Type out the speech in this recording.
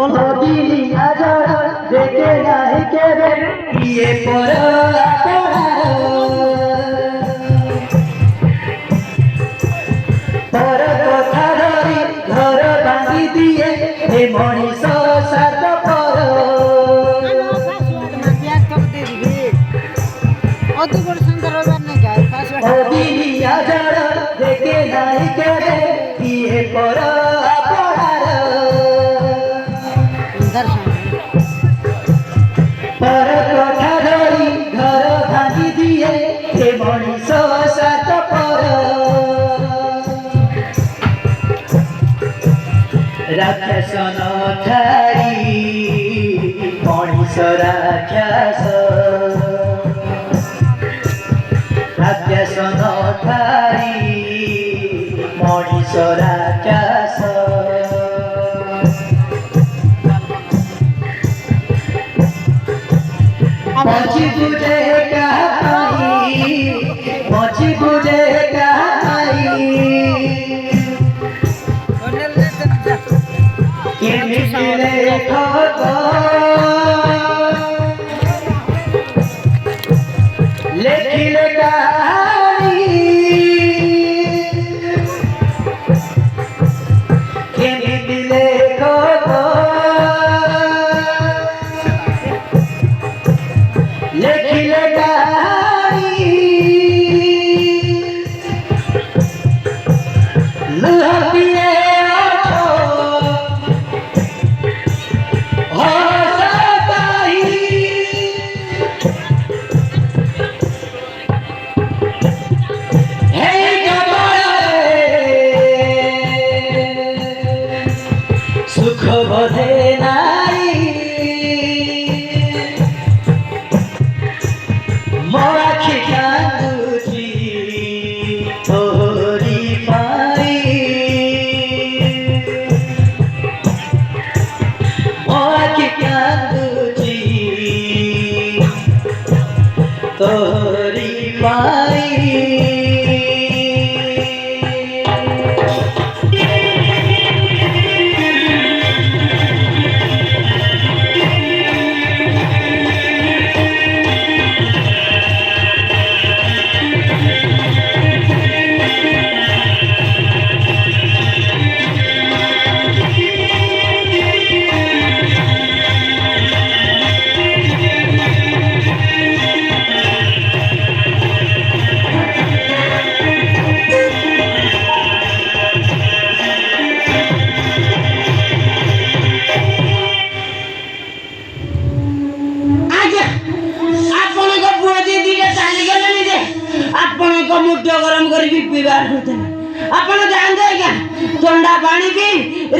दिलिया जड़ा देखे नहीं के रे ये पर कथा धरी घर भांगी दिए हे मनीष सात पर दिलिया जड़ा देखे नहीं के रे ये पर पर कथा धरी घर भांगी दिए हे मनीष सात पर राक्षस नथारी मनीष राक्षस राक्षस नथारी मनीष राक्षस मची बुझे कहाई मची बुझे कहाई के मिले लेखिले कहानी के मिले लेखिले कहानी लुहापिए सुख बधे नाई मोरा खिकांदुची तोरी पाई मोरा खिकांदुची तोरी पाई मुठ गरम कर पीबार आप जाते क्या ठंडा पानी पी